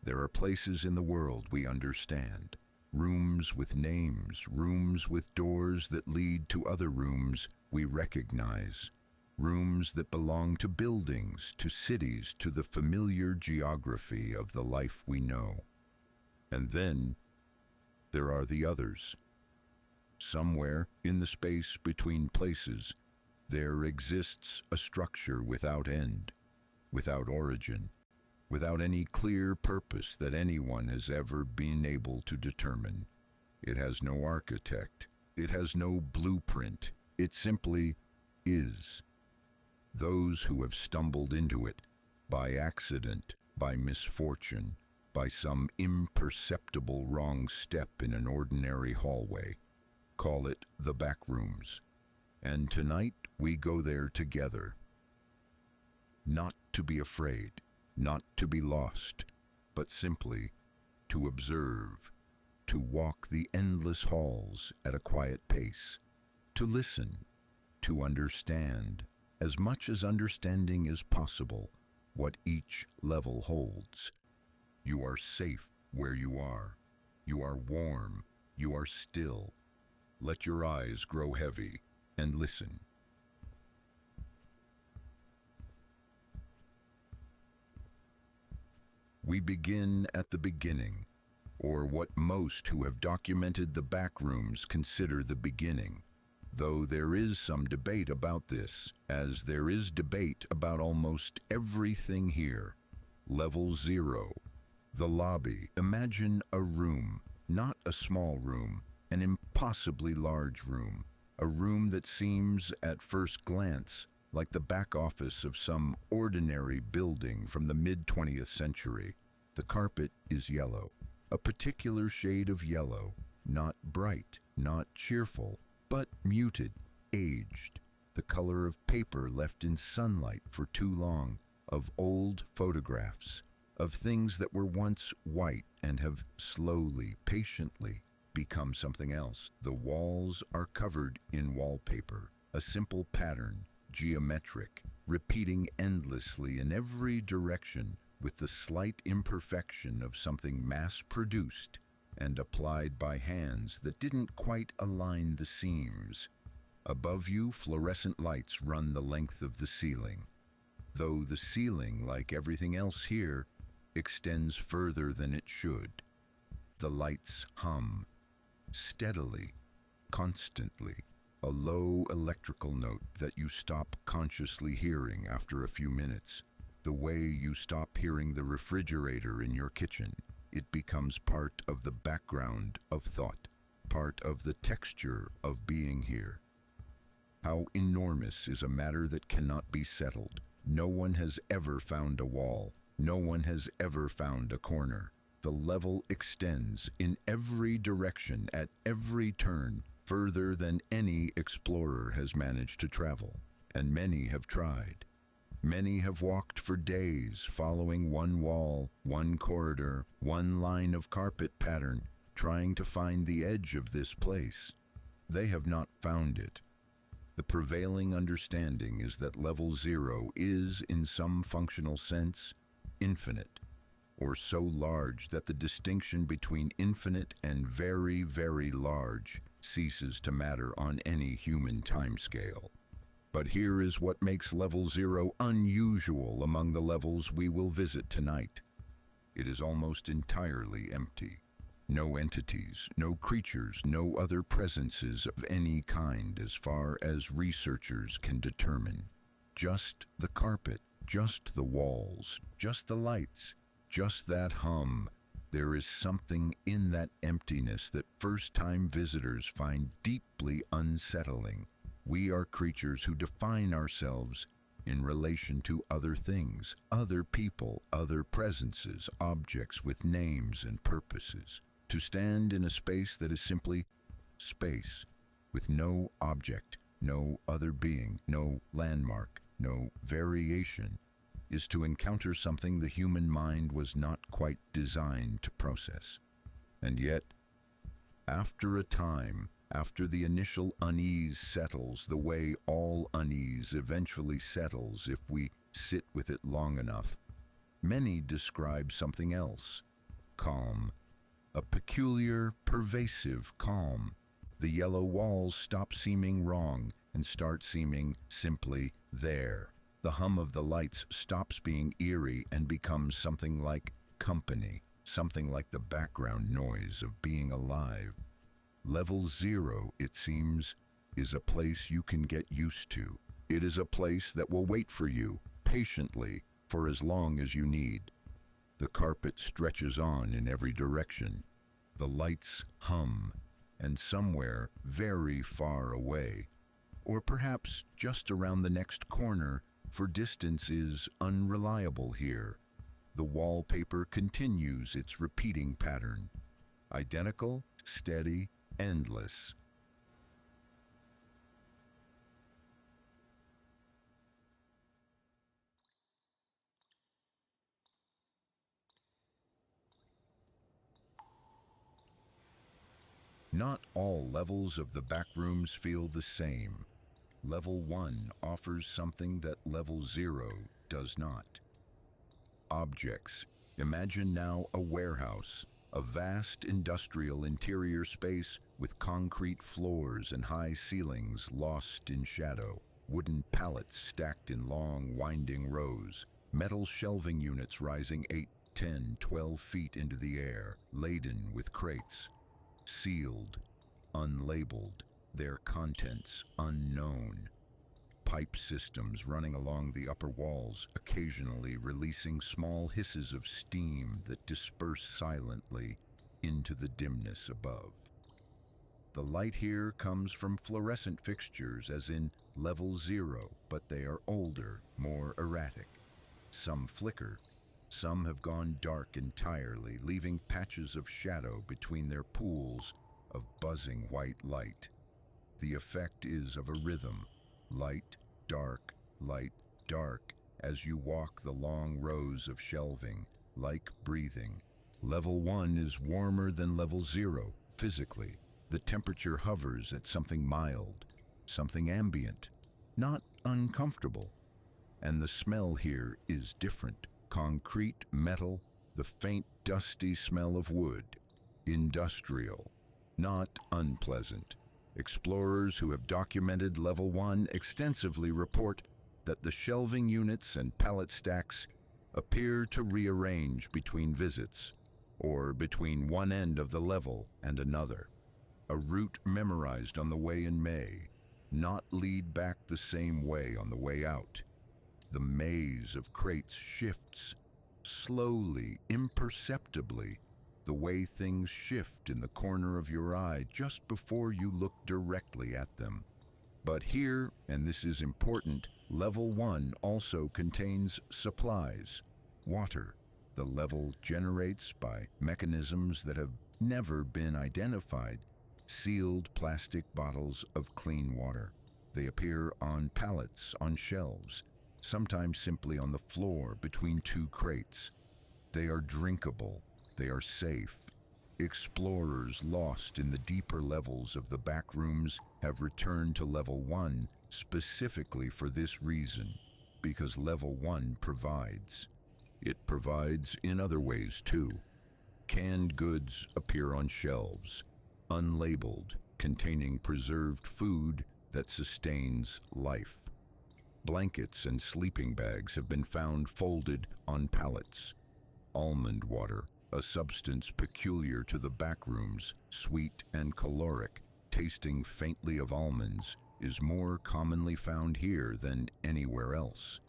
There are places in the world we understand. Rooms with names, rooms with doors that lead to other rooms we recognize. Rooms that belong to buildings, to cities, to the familiar geography of the life we know. And then there are the others. Somewhere in the space between places, there exists a structure without end, without origin, without any clear purpose that anyone has ever been able to determine. It has no architect. It has no blueprint. It simply is. Those who have stumbled into it, by accident, by misfortune, by some imperceptible wrong step in an ordinary hallway, call it the Backrooms. And tonight we go there together. Not to be afraid, not to be lost, but simply to observe, to walk the endless halls at a quiet pace, to listen, to understand, as much as understanding is possible, what each level holds. You are safe where you are. You are warm. You are still. Let your eyes grow heavy and listen. We begin at the beginning, or what most who have documented the Backrooms consider the beginning, though there is some debate about this, as there is debate about almost everything here. Level 0, the lobby. Imagine a room, not a small room, an impossibly large room, a room that seems, at first glance, like the back office of some ordinary building from the mid-20th century. The carpet is yellow, a particular shade of yellow, not bright, not cheerful, but muted, aged, the color of paper left in sunlight for too long, of old photographs, of things that were once white and have slowly, patiently become something else. The walls are covered in wallpaper, a simple pattern, geometric, repeating endlessly in every direction with the slight imperfection of something mass-produced and applied by hands that didn't quite align the seams. Above you, fluorescent lights run the length of the ceiling, though the ceiling, like everything else here, extends further than it should. The lights hum, steadily, constantly, a low electrical note that you stop consciously hearing after a few minutes. The way you stop hearing the refrigerator in your kitchen, it becomes part of the background of thought, part of the texture of being here. How enormous is a matter that cannot be settled. No one has ever found a wall. No one has ever found a corner. The level extends in every direction at every turn, further than any explorer has managed to travel, and many have tried. Many have walked for days following one wall, one corridor, one line of carpet pattern, trying to find the edge of this place. They have not found it. The prevailing understanding is that level 0 is, in some functional sense, infinite, or so large that the distinction between infinite and very, very large ceases to matter on any human timescale. But here is what makes level 0 unusual among the levels we will visit tonight. It is almost entirely empty. No entities, no creatures, no other presences of any kind as far as researchers can determine. Just the carpet, just the walls, just the lights, just that hum. There is something in that emptiness that first-time visitors find deeply unsettling. We are creatures who define ourselves in relation to other things, other people, other presences, objects with names and purposes. To stand in a space that is simply space, with no object, no other being, no landmark, no variation, is to encounter something the human mind was not quite designed to process. And yet, after a time, after the initial unease settles the way all unease eventually settles if we sit with it long enough, many describe something else, calm, a peculiar, pervasive calm. The yellow walls stop seeming wrong and start seeming simply there. The hum of the lights stops being eerie and becomes something like company, something like the background noise of being alive. Level 0, it seems, is a place you can get used to. It is a place that will wait for you, patiently, for as long as you need. The carpet stretches on in every direction. The lights hum, and somewhere very far away, or perhaps just around the next corner, for distance is unreliable here. The wallpaper continues its repeating pattern. Identical, steady, endless. Not all levels of the Backrooms feel the same. Level 1 offers something that Level 0 does not. Objects. Imagine now a warehouse, a vast industrial interior space with concrete floors and high ceilings lost in shadow, wooden pallets stacked in long, winding rows, metal shelving units rising 8, 10, 12 feet into the air, laden with crates. Sealed, unlabeled, their contents unknown. Pipe systems running along the upper walls, occasionally releasing small hisses of steam that disperse silently into the dimness above. The light here comes from fluorescent fixtures as in Level 0, but they are older, more erratic. Some flicker. Some have gone dark entirely, leaving patches of shadow between their pools of buzzing white light. The effect is of a rhythm, light, dark, as you walk the long rows of shelving, like breathing. Level 1 is warmer than Level 0, physically. The temperature hovers at something mild, something ambient, not uncomfortable. And the smell here is different. Concrete, metal, the faint dusty smell of wood. Industrial, not unpleasant. Explorers who have documented Level 1 extensively report that the shelving units and pallet stacks appear to rearrange between visits, or between one end of the level and another. A route memorized on the way in May, not lead back the same way on the way out. The maze of crates shifts, slowly, imperceptibly, the way things shift in the corner of your eye just before you look directly at them. But here, and this is important, Level 1 also contains supplies, water. The level generates by mechanisms that have never been identified, sealed plastic bottles of clean water. They appear on pallets, on shelves, sometimes simply on the floor between two crates. They are drinkable. They are safe. Explorers lost in the deeper levels of the Backrooms have returned to Level 1 specifically for this reason, because Level 1 provides. It provides in other ways too. Canned goods appear on shelves, unlabeled, containing preserved food that sustains life. Blankets and sleeping bags have been found folded on pallets. Almond water, a substance peculiar to the Backrooms, sweet and caloric, tasting faintly of almonds, is more commonly found here than anywhere else.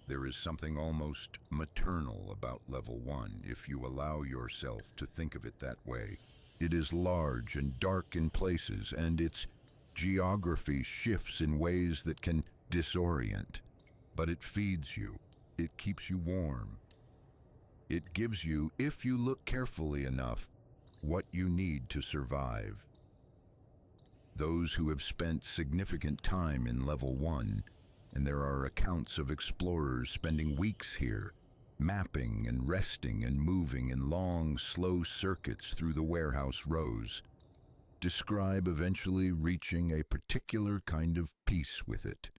There is something almost maternal about Level 1 if you allow yourself to think of it that way. It is large and dark in places, and its geography shifts in ways that can disorient. But it feeds you. It keeps you warm. It gives you, if you look carefully enough, what you need to survive. Those who have spent significant time in Level 1, and there are accounts of explorers spending weeks here, mapping and resting and moving in long, slow circuits through the warehouse rows, describe eventually reaching a particular kind of peace with it.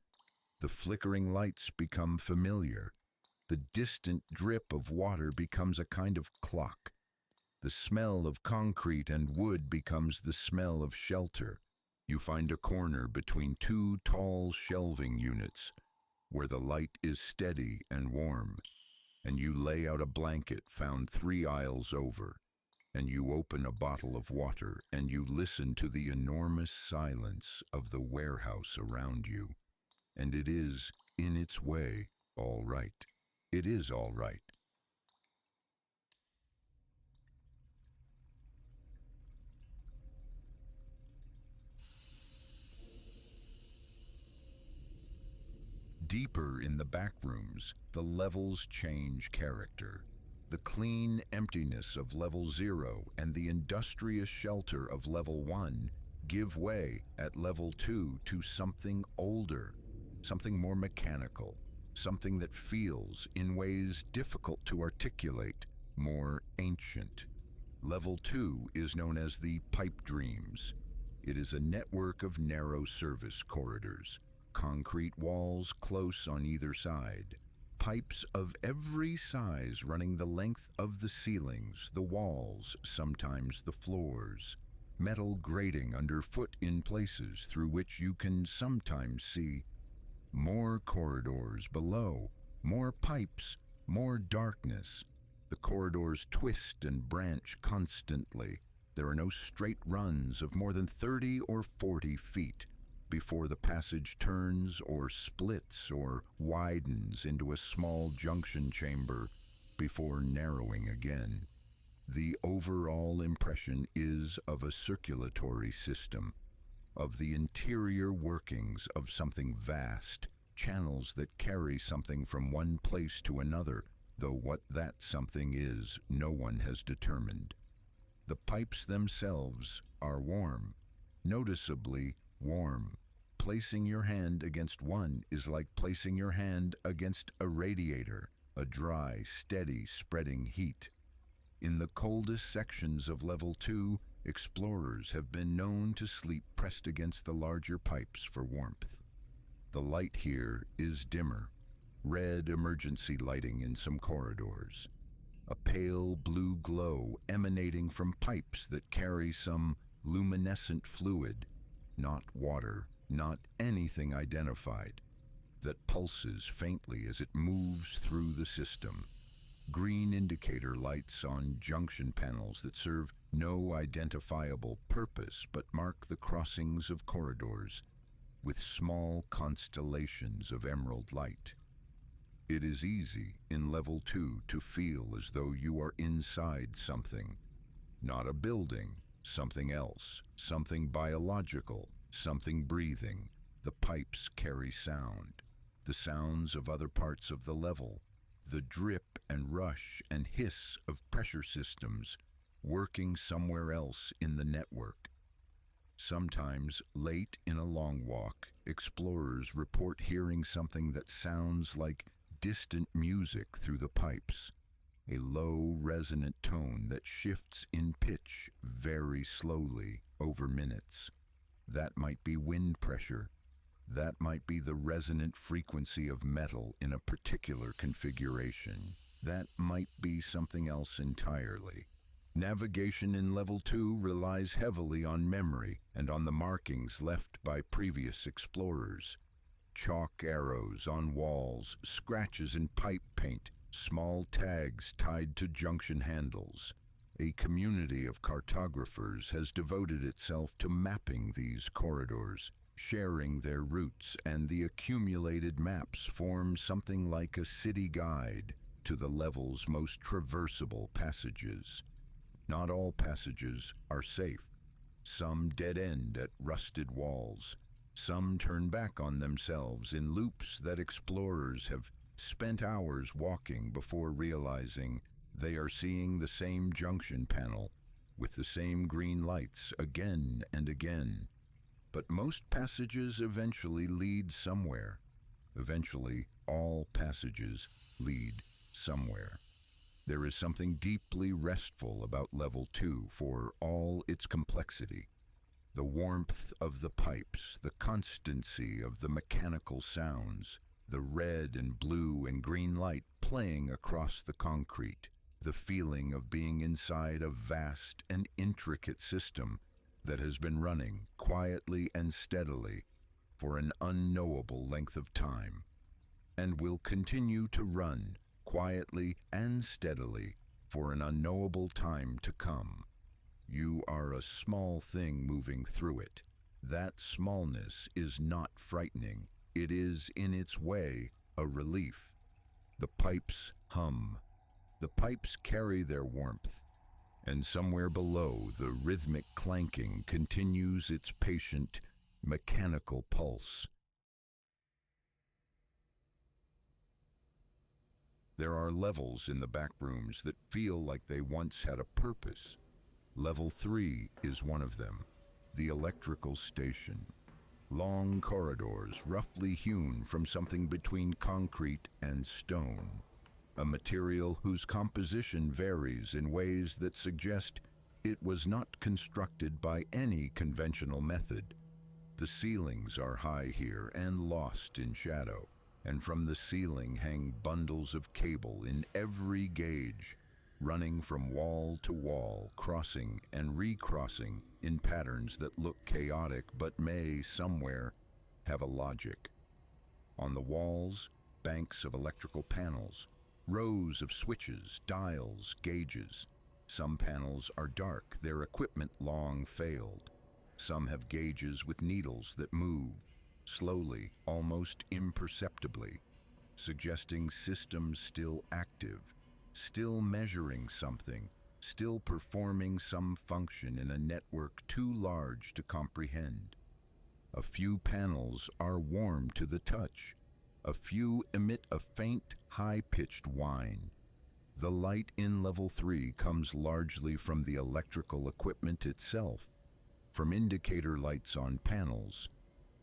The flickering lights become familiar. The distant drip of water becomes a kind of clock. The smell of concrete and wood becomes the smell of shelter. You find a corner between two tall shelving units where the light is steady and warm, and you lay out a blanket found 3 aisles over, and you open a bottle of water, and you listen to the enormous silence of the warehouse around you. And it is, in its way, all right. It is all right. Deeper in the backrooms, the levels change character. The clean emptiness of level 0 and the industrious shelter of level 1 give way at level 2 to something older, something more mechanical, something that feels, in ways difficult to articulate, more ancient. Level 2 is known as the Pipe Dreams. It is a network of narrow service corridors, concrete walls close on either side, pipes of every size running the length of the ceilings, the walls, sometimes the floors, metal grating underfoot in places through which you can sometimes see more corridors below, more pipes, more darkness. The corridors twist and branch constantly. There are no straight runs of more than 30 or 40 feet before the passage turns or splits or widens into a small junction chamber before narrowing again. The overall impression is of a circulatory system, of the interior workings of something vast, channels that carry something from one place to another, though what that something is, no one has determined. The pipes themselves are warm, noticeably warm. Placing your hand against one is like placing your hand against a radiator, a dry, steady, spreading heat. In the coldest sections of level 2, explorers have been known to sleep pressed against the larger pipes for warmth. The light here is dimmer, red emergency lighting in some corridors, a pale blue glow emanating from pipes that carry some luminescent fluid, not water, not anything identified, that pulses faintly as it moves through the system. Green indicator lights on junction panels that serve no identifiable purpose but mark the crossings of corridors with small constellations of emerald light. It is easy in level 2 to feel as though you are inside something, not a building, something else, something biological, something breathing. The pipes carry sound, the sounds of other parts of the level, the drip and rush and hiss of pressure systems working somewhere else in the network. Sometimes, late in a long walk, explorers report hearing something that sounds like distant music through the pipes, a low, resonant tone that shifts in pitch very slowly over minutes. That might be wind pressure. That might be the resonant frequency of metal in a particular configuration. That might be something else entirely. Navigation in level 2 relies heavily on memory and on the markings left by previous explorers. Chalk arrows on walls, scratches in pipe paint, small tags tied to junction handles. A community of cartographers has devoted itself to mapping these corridors, sharing their routes, and the accumulated maps form something like a city guide to the level's most traversable passages. Not all passages are safe. Some dead end at rusted walls. Some turn back on themselves in loops that explorers have spent hours walking before realizing they are seeing the same junction panel with the same green lights again and again. But most passages eventually lead somewhere. Eventually, all passages lead somewhere. There is something deeply restful about level 2 for all its complexity. The warmth of the pipes, the constancy of the mechanical sounds, the red and blue and green light playing across the concrete. the feeling of being inside a vast and intricate system that has been running quietly and steadily for an unknowable length of time, and will continue to run quietly and steadily for an unknowable time to come. You are a small thing moving through it. That smallness is not frightening. It is, in its way, a relief. The pipes hum. The pipes carry their warmth, and somewhere below the rhythmic clanking continues its patient, mechanical pulse. There are levels in the backrooms that feel like they once had a purpose. Level 3 is one of them, the electrical station. Long corridors roughly hewn from something between concrete and stone, a material whose composition varies in ways that suggest it was not constructed by any conventional method. The ceilings are high here and lost in shadow, and from the ceiling hang bundles of cable in every gauge, running from wall to wall, crossing and recrossing in patterns that look chaotic but may, somewhere, have a logic. On the walls, banks of electrical panels, rows of switches, dials, gauges. Some panels are dark, their equipment long failed. Some have gauges with needles that move, slowly, almost imperceptibly, suggesting systems still active, still measuring something, still performing some function in a network too large to comprehend. A few panels are warm to the touch. A few emit a faint, high-pitched whine. The light in Level 3 comes largely from the electrical equipment itself, from indicator lights on panels,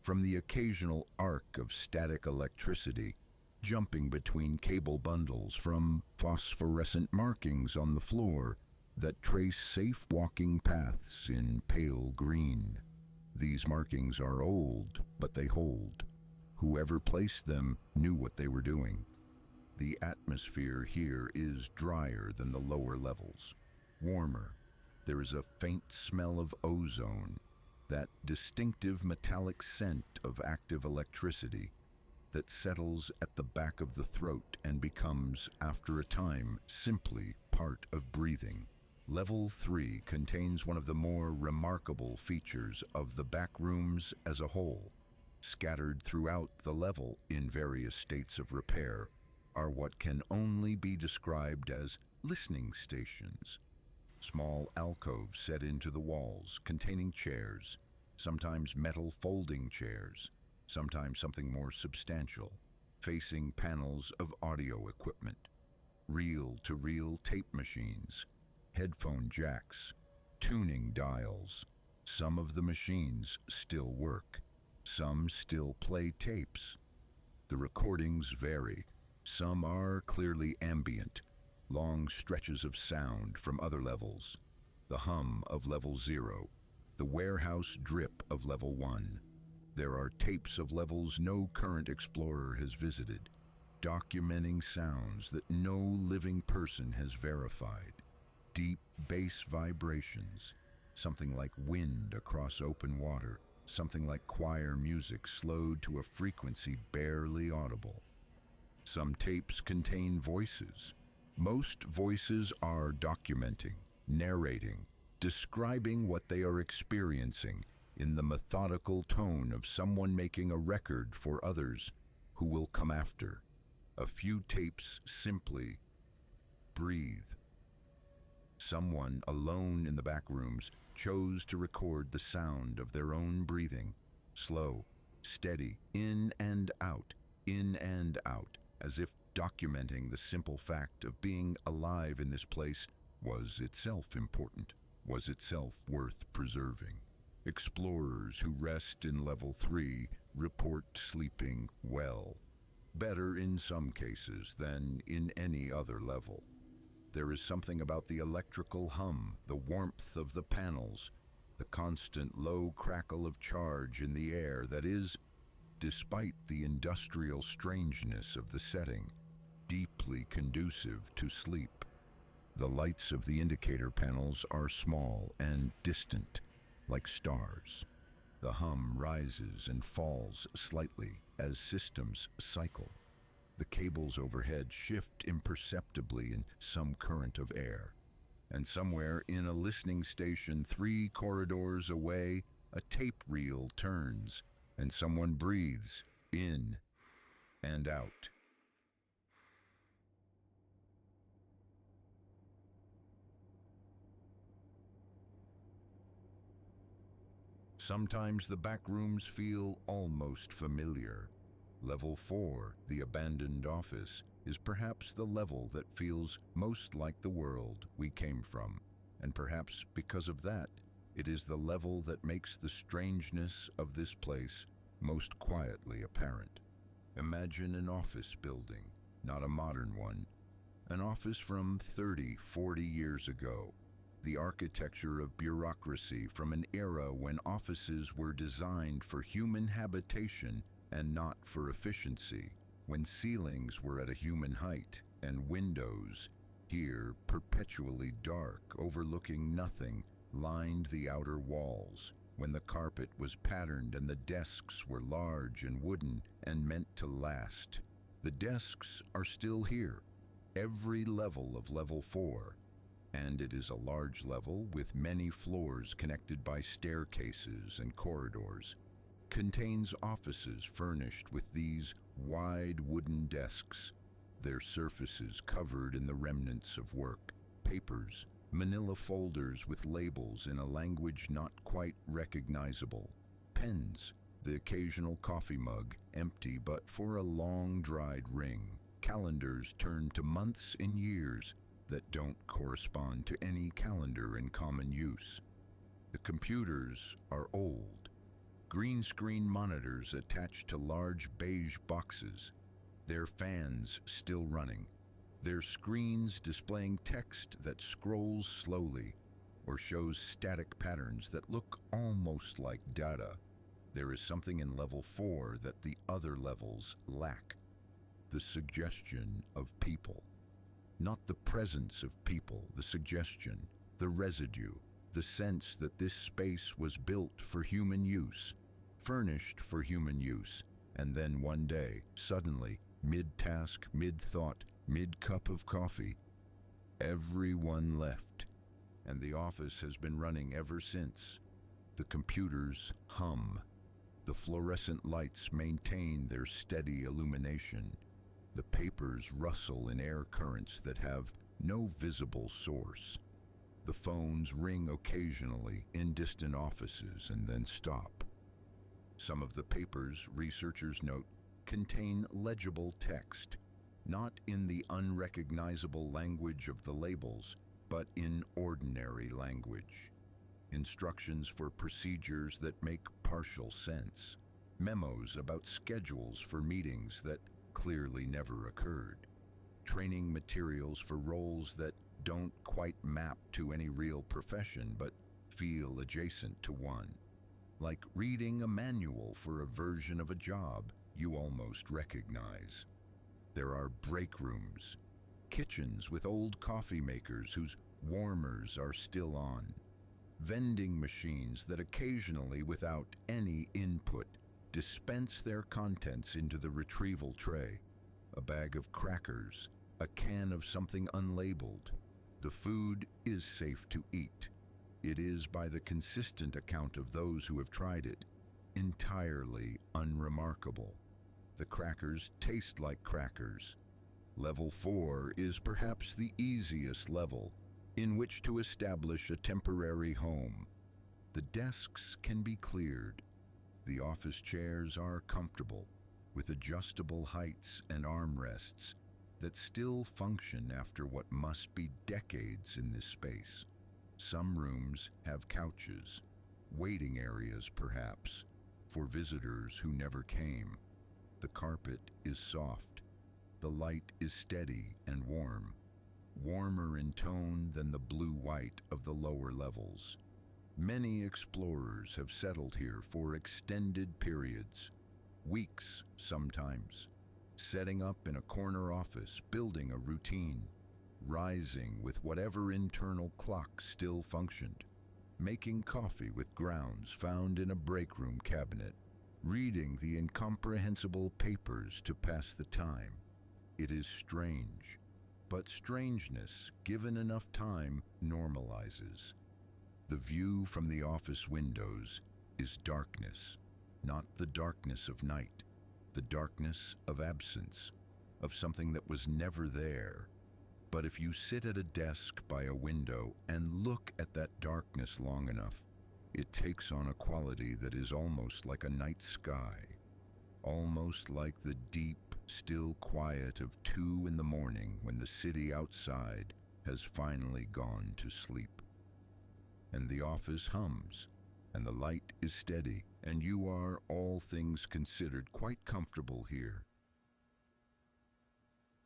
from the occasional arc of static electricity jumping between cable bundles, from phosphorescent markings on the floor that trace safe walking paths in pale green. These markings are old, but they hold. Whoever placed them knew what they were doing. The atmosphere here is drier than the lower levels, warmer. There is a faint smell of ozone, that distinctive metallic scent of active electricity that settles at the back of the throat and becomes, after a time, simply part of breathing. Level 3 contains one of the more remarkable features of the backrooms as a whole. Scattered throughout the level in various states of repair are what can only be described as listening stations. Small alcoves set into the walls containing chairs, sometimes metal folding chairs, sometimes something more substantial, facing panels of audio equipment, reel-to-reel tape machines, headphone jacks, tuning dials. Some of the machines still work. Some still play tapes. The recordings vary. Some are clearly ambient, long stretches of sound from other levels, the hum of Level 0, the warehouse drip of Level 1. There are tapes of levels no current explorer has visited, documenting sounds that no living person has verified. Deep bass vibrations, something like wind across open water, something like choir music slowed to a frequency barely audible. Some tapes contain voices. Most voices are documenting, narrating, describing what they are experiencing in the methodical tone of someone making a record for others who will come after. A few tapes simply breathe. Someone alone in the backrooms chose to record the sound of their own breathing, slow, steady, in and out, as if documenting the simple fact of being alive in this place was itself important, was itself worth preserving. Explorers who rest in Level 3 report sleeping well, better in some cases than in any other level. There is something about the electrical hum, the warmth of the panels, the constant low crackle of charge in the air that is, despite the industrial strangeness of the setting, deeply conducive to sleep. The lights of the indicator panels are small and distant, like stars. The hum rises and falls slightly as systems cycle. The cables overhead shift imperceptibly in some current of air. And somewhere in a listening station 3 corridors away, a tape reel turns, and someone breathes in and out. Sometimes the back rooms feel almost familiar. Level 4, the abandoned office, is perhaps the level that feels most like the world we came from. And perhaps because of that, it is the level that makes the strangeness of this place most quietly apparent. Imagine an office building, not a modern one. An office from 30, 40 years ago. The architecture of bureaucracy from an era when offices were designed for human habitation and not for efficiency, when ceilings were at a human height and windows, here perpetually dark, overlooking nothing, lined the outer walls, when the carpet was patterned and the desks were large and wooden and meant to last. The desks are still here, every level of level 4. And it is a large level with many floors connected by staircases and corridors. Contains offices furnished with these wide wooden desks, their surfaces covered in the remnants of work, papers, manila folders with labels in a language not quite recognizable, pens, the occasional coffee mug, empty but for a long dried ring, calendars turned to months and years that don't correspond to any calendar in common use. The computers are old. Green screen monitors attached to large beige boxes. Their fans still running. Their screens displaying text that scrolls slowly or shows static patterns that look almost like data. There is something in level 4 that the other levels lack. The suggestion of people. Not the presence of people, the suggestion, the residue, the sense that this space was built for human use, furnished for human use, and then one day, suddenly, mid-task, mid-thought, mid-cup of coffee, everyone left, and the office has been running ever since. The computers hum. The fluorescent lights maintain their steady illumination. The papers rustle in air currents that have no visible source. The phones ring occasionally in distant offices and then stop. Some of the papers, researchers note, contain legible text, not in the unrecognizable language of the labels, but in ordinary language. Instructions for procedures that make partial sense. Memos about schedules for meetings that clearly never occurred. Training materials for roles that don't quite map to any real profession but feel adjacent to one. Like reading a manual for a version of a job you almost recognize. There are break rooms, kitchens with old coffee makers whose warmers are still on, vending machines that occasionally, without any input, dispense their contents into the retrieval tray, a bag of crackers, a can of something unlabeled. The food is safe to eat. It is, by the consistent account of those who have tried it, entirely unremarkable. The crackers taste like crackers. Level 4 is perhaps the easiest level in which to establish a temporary home. The desks can be cleared. The office chairs are comfortable, with adjustable heights and armrests that still function after what must be decades in this space. Some rooms have couches, waiting areas perhaps, for visitors who never came. The carpet is soft. The light is steady and warm, warmer in tone than the blue-white of the lower levels. Many explorers have settled here for extended periods, weeks sometimes, setting up in a corner office, building a routine, rising with whatever internal clock still functioned, making coffee with grounds found in a breakroom cabinet, reading the incomprehensible papers to pass the time. It is strange, but strangeness, given enough time, normalizes. The view from the office windows is darkness, not the darkness of night, the darkness of absence, of something that was never there. But if you sit at a desk by a window and look at that darkness long enough, it takes on a quality that is almost like a night sky, almost like the deep, still quiet of 2 in the morning when the city outside has finally gone to sleep. And the office hums, and the light is steady, and you are, all things considered, quite comfortable here.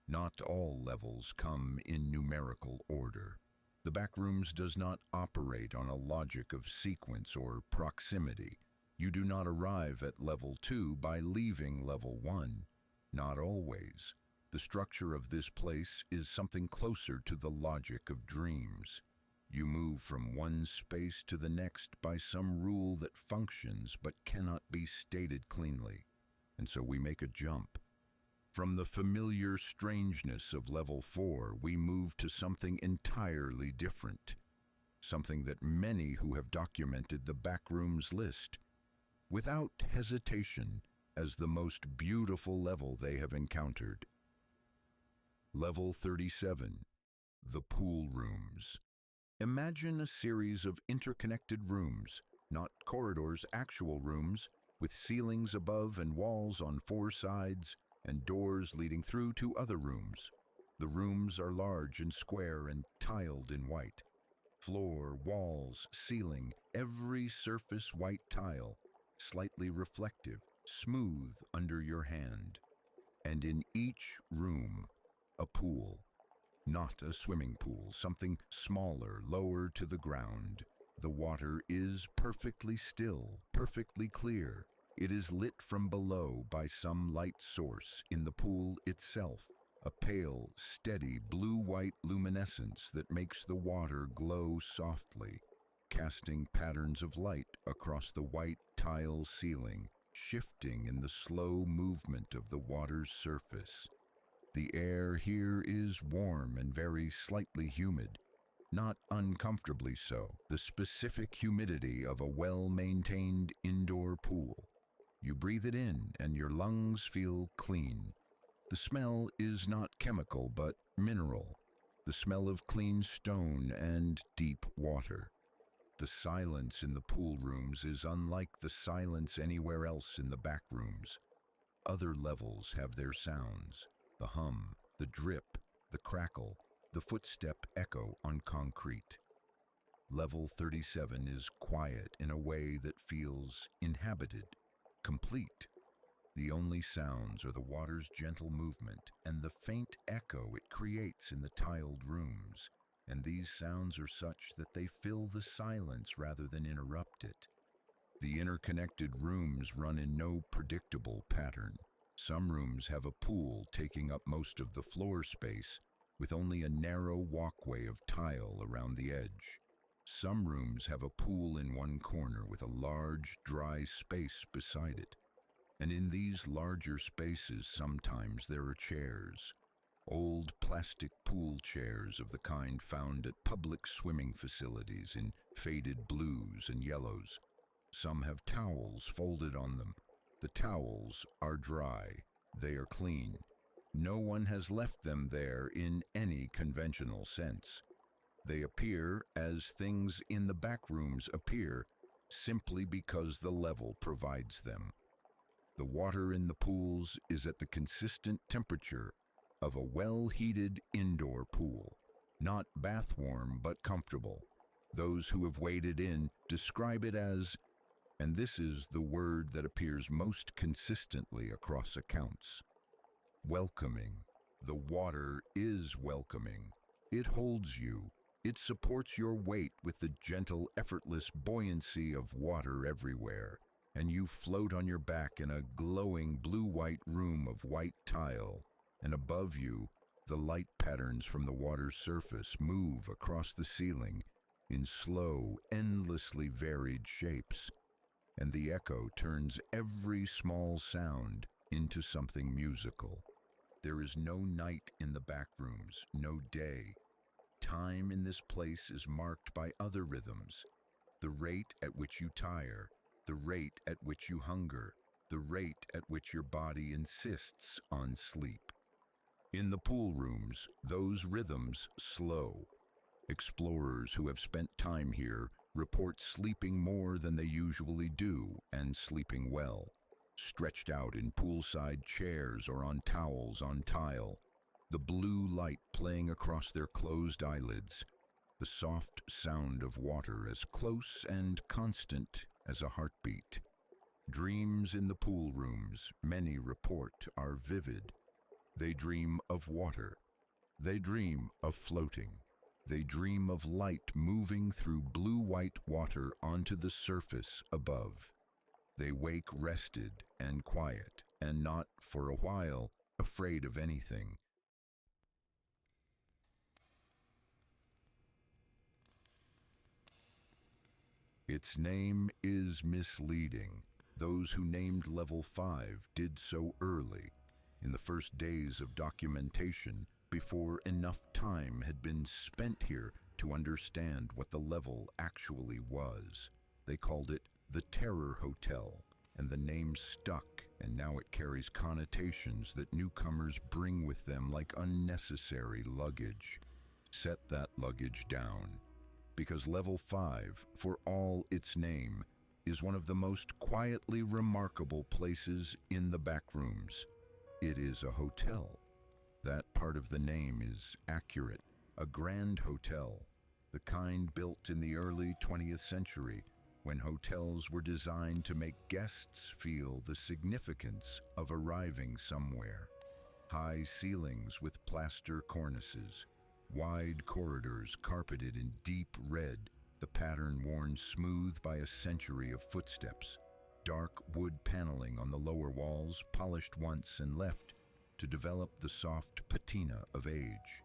Not all levels come in numerical order. The Backrooms does not operate on a logic of sequence or proximity. You do not arrive at level 2 by leaving level 1. Not always. The structure of this place is something closer to the logic of dreams. You move from one space to the next by some rule that functions but cannot be stated cleanly. And so we make a jump. From the familiar strangeness of level 4, we move to something entirely different. Something that many who have documented the Backrooms list, without hesitation, as the most beautiful level they have encountered. Level 37, the Poolrooms. Imagine a series of interconnected rooms, not corridors, actual rooms, with ceilings above and walls on 4 sides, and doors leading through to other rooms. The rooms are large and square and tiled in white. Floor, walls, ceiling, every surface white tile, slightly reflective, smooth under your hand. And in each room, a pool. Not a swimming pool, something smaller, lower to the ground. The water is perfectly still, perfectly clear. It is lit from below by some light source in the pool itself, a pale, steady, blue-white luminescence that makes the water glow softly, casting patterns of light across the white tile ceiling, shifting in the slow movement of the water's surface. The air here is warm and very slightly humid, not uncomfortably so, the specific humidity of a well-maintained indoor pool. You breathe it in and your lungs feel clean. The smell is not chemical but mineral, the smell of clean stone and deep water. The silence in the pool rooms is unlike the silence anywhere else in the Backrooms. Other levels have their sounds, the hum, the drip, the crackle, the footstep echo on concrete. Level 37 is quiet in a way that feels inhabited, complete. The only sounds are the water's gentle movement and the faint echo it creates in the tiled rooms, and these sounds are such that they fill the silence rather than interrupt it. The interconnected rooms run in no predictable pattern. Some rooms have a pool taking up most of the floor space, with only a narrow walkway of tile around the edge. Some rooms have a pool in one corner with a large, dry space beside it. And in these larger spaces, sometimes there are chairs. Old plastic pool chairs of the kind found at public swimming facilities in faded blues and yellows. Some have towels folded on them. The towels are dry. They are clean. No one has left them there in any conventional sense. They appear as things in the Backrooms appear, simply because the level provides them. The water in the pools is at the consistent temperature of a well-heated indoor pool. Not bath warm, but comfortable. Those who have waded in describe it as, and this is the word that appears most consistently across accounts, welcoming. The water is welcoming. It holds you. It supports your weight with the gentle, effortless buoyancy of water everywhere, and you float on your back in a glowing blue-white room of white tile, and above you, The light patterns from the water's surface move across the ceiling in slow, endlessly varied shapes, and the echo turns every small sound into something musical. There is no night in the backrooms, no day. Time in this place is marked by other rhythms: the rate at which you tire, the rate at which you hunger, the rate at which your body insists on sleep. In the pool rooms, those rhythms slow. Explorers who have spent time here report sleeping more than they usually do, and sleeping well, stretched out in poolside chairs or on towels on tile, the blue light playing across their closed eyelids, the soft sound of water as close and constant as a heartbeat. Dreams in the pool rooms, many report, are vivid. They dream of water. They dream of floating. They dream of light moving through blue-white water onto the surface above. They wake rested and quiet, and not, for a while, afraid of anything. Its name is misleading. Those who named Level 5 did so early, in the first days of documentation, before enough time had been spent here to understand what the level actually was. They called it the Terror Hotel, and the name stuck, and now it carries connotations that newcomers bring with them like unnecessary luggage. Set that luggage down, because Level 5, for all its name, is one of the most quietly remarkable places in the backrooms. It is a hotel. That part of the name is accurate. A grand hotel, the kind built in the early 20th century, when hotels were designed to make guests feel the significance of arriving somewhere. High ceilings with plaster cornices, wide corridors carpeted in deep red, the pattern worn smooth by a century of footsteps, dark wood paneling on the lower walls, polished once and left to develop the soft patina of age.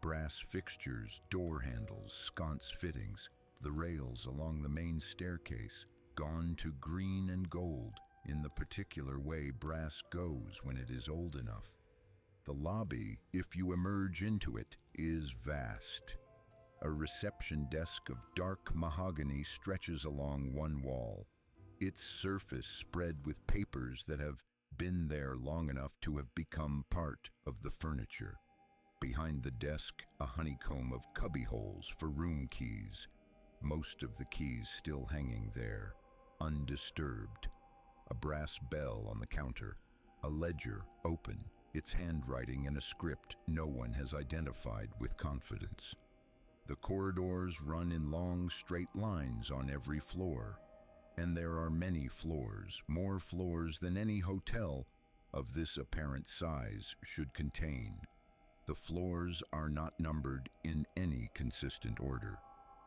Brass fixtures, door handles, sconce fittings, the rails along the main staircase, gone to green and gold in the particular way brass goes when it is old enough. The lobby, if you emerge into it, is vast. A reception desk of dark mahogany stretches along one wall, its surface spread with papers that have been there long enough to have become part of the furniture. Behind the desk, a honeycomb of cubbyholes for room keys, most of the keys still hanging there, undisturbed. A brass bell on the counter, a ledger open, its handwriting in a script no one has identified with confidence. The corridors run in long, straight lines on every floor, and there are many floors, more floors than any hotel of this apparent size should contain. The floors are not numbered in any consistent order.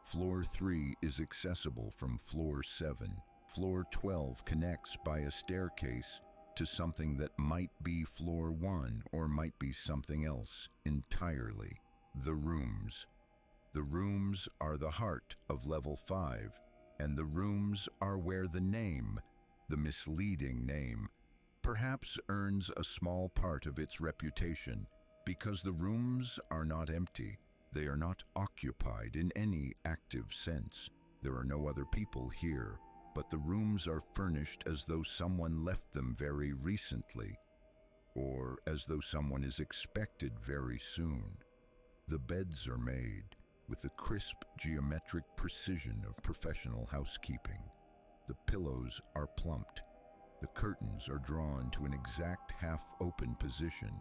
Floor 3 is accessible from floor 7. Floor 12 connects by a staircase to something that might be floor 1 or might be something else entirely. The rooms. The rooms are the heart of Level 5, and the rooms are where the name, the misleading name, perhaps earns a small part of its reputation, because the rooms are not empty. They are not occupied in any active sense. There are no other people here, but the rooms are furnished as though someone left them very recently, or as though someone is expected very soon. The beds are made with the crisp geometric precision of professional housekeeping. The pillows are plumped. The curtains are drawn to an exact half-open position,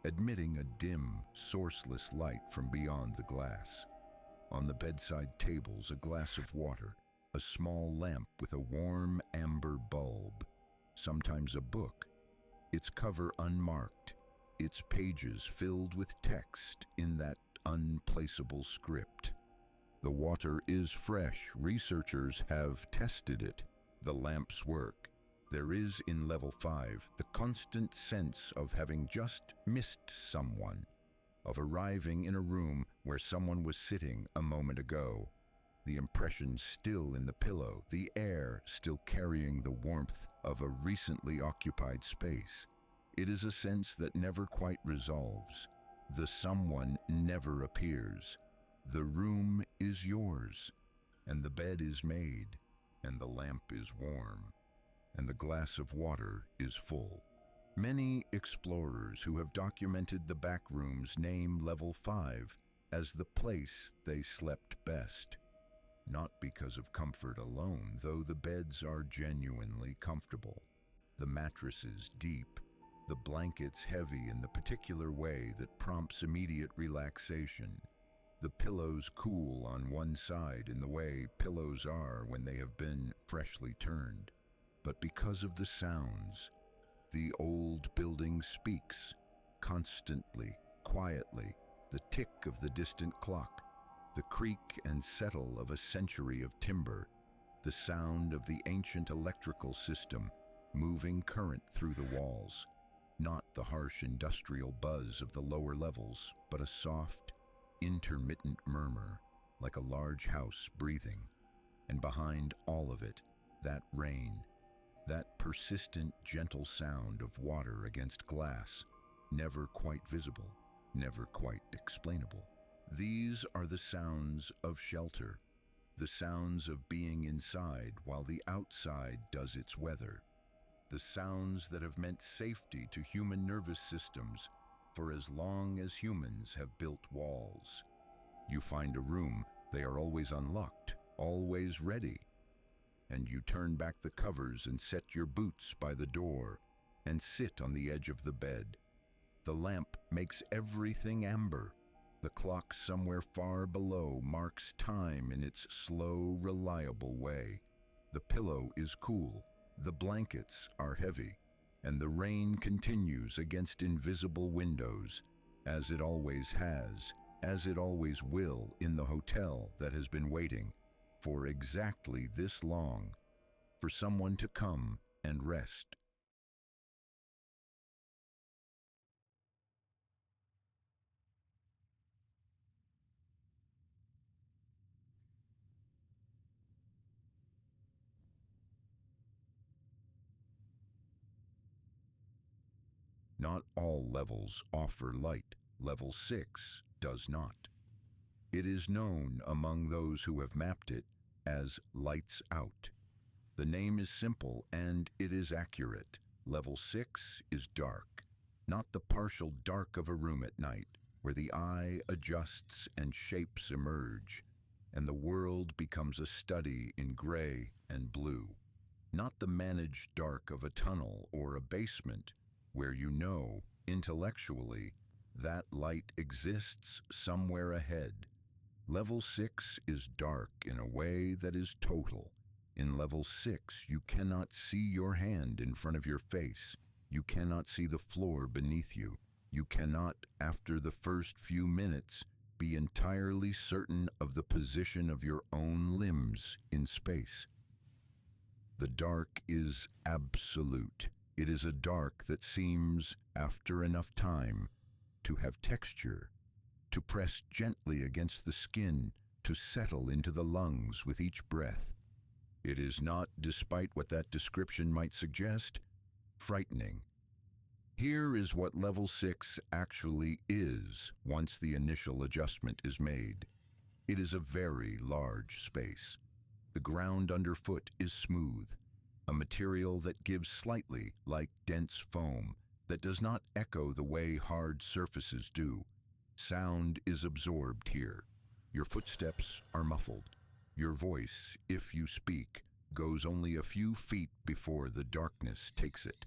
admitting a dim, sourceless light from beyond the glass. On the bedside tables, a glass of water, a small lamp with a warm amber bulb, sometimes a book, its cover unmarked, its pages filled with text in that unplaceable script. The water is fresh. Researchers have tested it. The lamps work. There is in Level 5 the constant sense of having just missed someone, of arriving in a room where someone was sitting a moment ago. The impression still in the pillow, the air still carrying the warmth of a recently occupied space. It is a sense that never quite resolves. The someone never appears. The room is yours, and the bed is made, and the lamp is warm, and the glass of water is full. Many explorers who have documented the Backrooms name Level 5 as the place they slept best. Not because of comfort alone, though the beds are genuinely comfortable. The mattresses deep, the blankets heavy in the particular way that prompts immediate relaxation. The pillows cool on one side in the way pillows are when they have been freshly turned. But because of the sounds, the old building speaks, constantly, quietly, the tick of the distant clock, the creak and settle of a century of timber, the sound of the ancient electrical system moving current through the walls, not the harsh industrial buzz of the lower levels, but a soft, intermittent murmur, like a large house breathing. And behind all of it, that rain, that persistent, gentle sound of water against glass, never quite visible, never quite explainable. These are the sounds of shelter, the sounds of being inside while the outside does its weather, the sounds that have meant safety to human nervous systems for as long as humans have built walls. You find a room, they are always unlocked, always ready, and you turn back the covers and set your boots by the door and sit on the edge of the bed. The lamp makes everything amber. The clock somewhere far below marks time in its slow, reliable way. The pillow is cool, the blankets are heavy, and the rain continues against invisible windows, as it always has, as it always will in the hotel that has been waiting for exactly this long, for someone to come and rest. Not all levels offer light. Level 6 does not. It is known among those who have mapped it as lights out. The name is simple and it is accurate. Level 6 is dark, not the partial dark of a room at night, where the eye adjusts and shapes emerge, and the world becomes a study in gray and blue. Not the managed dark of a tunnel or a basement, where you know, intellectually, that light exists somewhere ahead. Level 6 is dark in a way that is total. In Level 6, you cannot see your hand in front of your face. You cannot see the floor beneath you. You cannot, after the first few minutes, be entirely certain of the position of your own limbs in space. The dark is absolute. It is a dark that seems, after enough time, to have texture, to press gently against the skin, to settle into the lungs with each breath. It is not, despite what that description might suggest, frightening. Here is what Level 6 actually is once the initial adjustment is made. It is a very large space. The ground underfoot is smooth, a material that gives slightly like dense foam, that does not echo the way hard surfaces do. Sound is absorbed here. Your footsteps are muffled. Your voice, if you speak, goes only a few feet before the darkness takes it.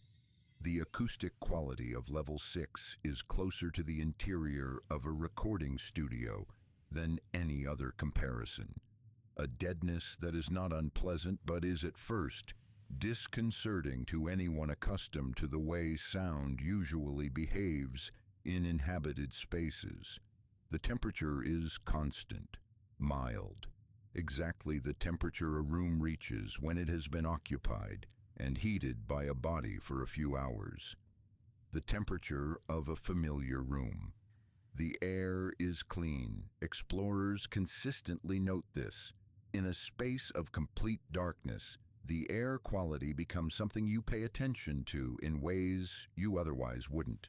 The acoustic quality of Level 6 is closer to the interior of a recording studio than any other comparison. A deadness that is not unpleasant but is at first disconcerting to anyone accustomed to the way sound usually behaves in inhabited spaces. The temperature is constant, mild, exactly the temperature a room reaches when it has been occupied and heated by a body for a few hours. The temperature of a familiar room. The air is clean. Explorers consistently note this. In a space of complete darkness, the air quality becomes something you pay attention to in ways you otherwise wouldn't.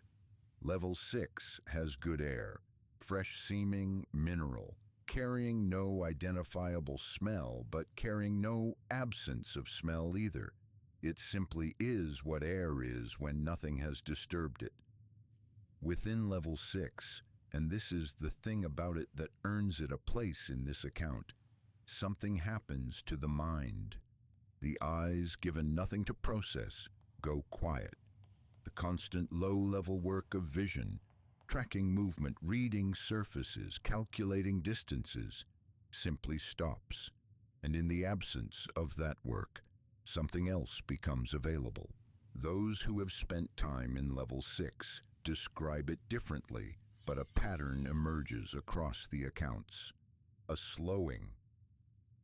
Level 6 has good air, fresh-seeming mineral, carrying no identifiable smell, but carrying no absence of smell either. It simply is what air is when nothing has disturbed it. Within Level 6, and this is the thing about it that earns it a place in this account, something happens to the mind. The eyes, given nothing to process, go quiet. The constant low-level work of vision, tracking movement, reading surfaces, calculating distances, simply stops. And in the absence of that work, something else becomes available. Those who have spent time in Level 6 describe it differently, but a pattern emerges across the accounts. A slowing,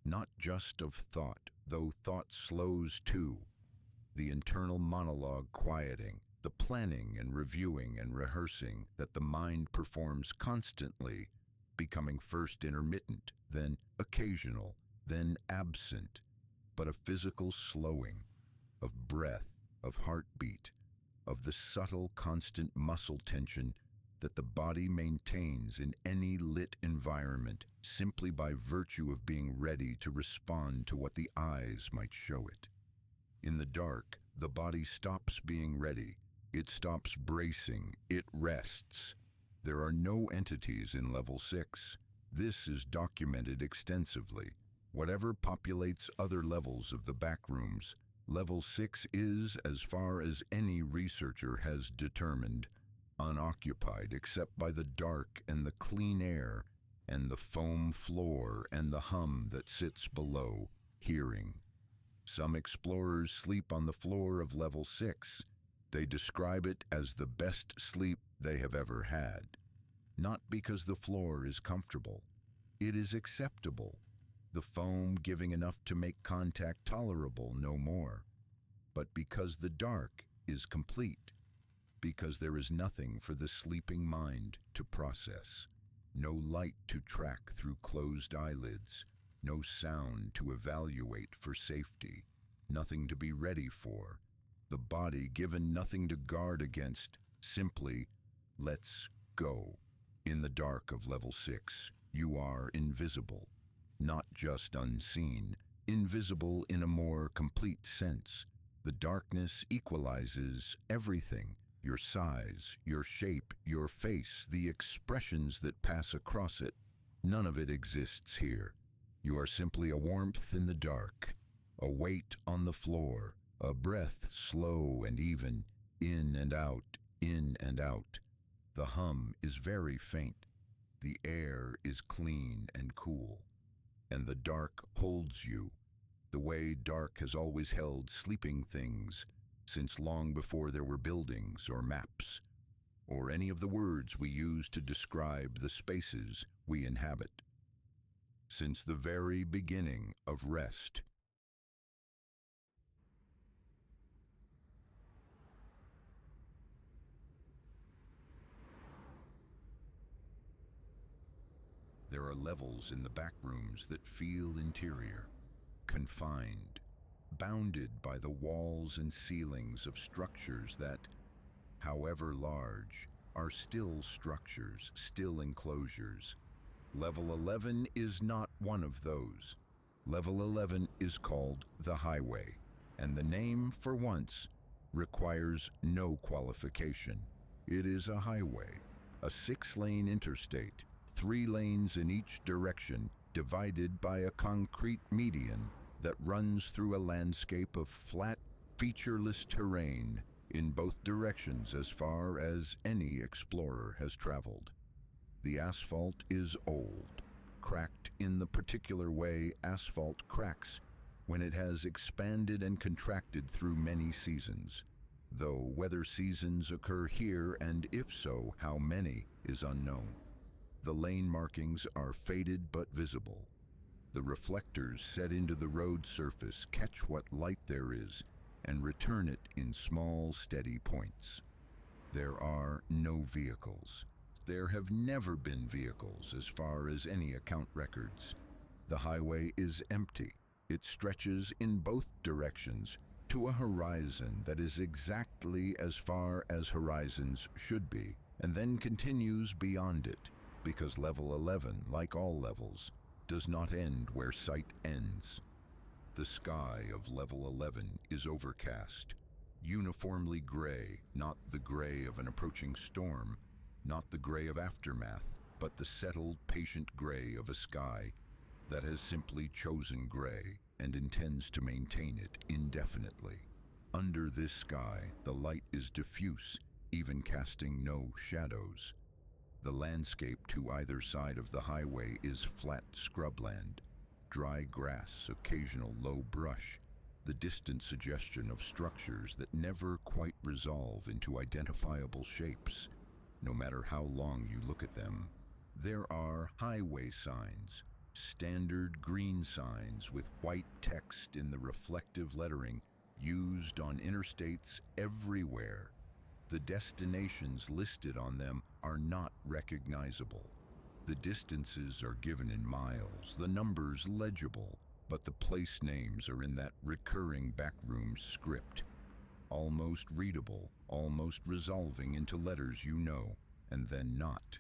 not just of thought, though thought slows too. The internal monologue quieting, the planning and reviewing and rehearsing that the mind performs constantly, becoming first intermittent, then occasional, then absent, but a physical slowing of breath, of heartbeat, of the subtle, constant muscle tension that the body maintains in any lit environment simply by virtue of being ready to respond to what the eyes might show it. In the dark, the body stops being ready. It stops bracing. It rests. There are no entities in Level 6. This is documented extensively. Whatever populates other levels of the Backrooms, Level 6 is, as far as any researcher has determined, unoccupied except by the dark and the clean air and the foam floor and the hum that sits below, hearing. Some explorers sleep on the floor of Level 6. They describe it as the best sleep they have ever had. Not because the floor is comfortable. It is acceptable, the foam giving enough to make contact tolerable, no more. But because the dark is complete. Because there is nothing for the sleeping mind to process. No light to track through closed eyelids. No sound to evaluate for safety. Nothing to be ready for. The body given nothing to guard against. Simply lets go. In the dark of Level 6, you are invisible. Not just unseen. Invisible in a more complete sense. The darkness equalizes everything. Your size, your shape, your face, the expressions that pass across it. None of it exists here. You are simply a warmth in the dark, a weight on the floor, a breath slow and even, in and out, in and out. The hum is very faint. The air is clean and cool. And the dark holds you, the way dark has always held sleeping things, since long before there were buildings or maps, or any of the words we use to describe the spaces we inhabit. Since the very beginning of rest. There are levels in the Backrooms that feel interior, confined, bounded by the walls and ceilings of structures that, however large, are still structures, still enclosures. Level 11 is not one of those. Level 11 is called the Highway, and the name, for once, requires no qualification. It is a highway, a 6-lane interstate, 3 lanes in each direction, divided by a concrete median that runs through a landscape of flat, featureless terrain in both directions as far as any explorer has traveled. The asphalt is old, cracked in the particular way asphalt cracks when it has expanded and contracted through many seasons, though whether seasons occur here and if so, how many is unknown. The lane markings are faded but visible. The reflectors set into the road surface catch what light there is and return it in small, steady points. There are no vehicles. There have never been vehicles as far as any account records. The highway is empty. It stretches in both directions to a horizon that is exactly as far as horizons should be, and then continues beyond it, because level 11, like all levels, does not end where sight ends. The sky of level 11 is overcast, uniformly gray, not the gray of an approaching storm, not the gray of aftermath, but the settled, patient gray of a sky that has simply chosen gray and intends to maintain it indefinitely. Under this sky, the light is diffuse, even casting no shadows. The landscape to either side of the highway is flat scrubland, dry grass, occasional low brush, the distant suggestion of structures that never quite resolve into identifiable shapes, no matter how long you look at them. There are highway signs, standard green signs with white text in the reflective lettering used on interstates everywhere. The destinations listed on them are not recognizable. The distances are given in miles, the numbers legible, but the place names are in that recurring Backrooms script. Almost readable, almost resolving into letters you know, and then not.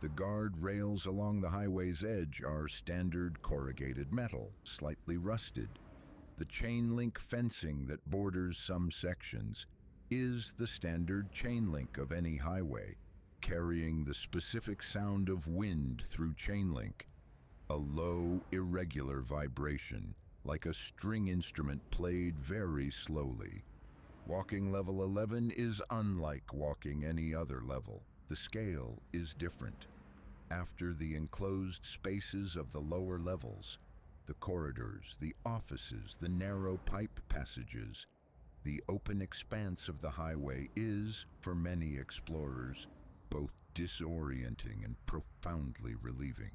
The guard rails along the highway's edge are standard corrugated metal, slightly rusted. The chain link fencing that borders some sections is the standard chain link of any highway, carrying the specific sound of wind through chain link, a low, irregular vibration, like a string instrument played very slowly. Walking level 11 is unlike walking any other level. The scale is different. After the enclosed spaces of the lower levels, the corridors, the offices, the narrow pipe passages, the open expanse of the highway is, for many explorers, both disorienting and profoundly relieving.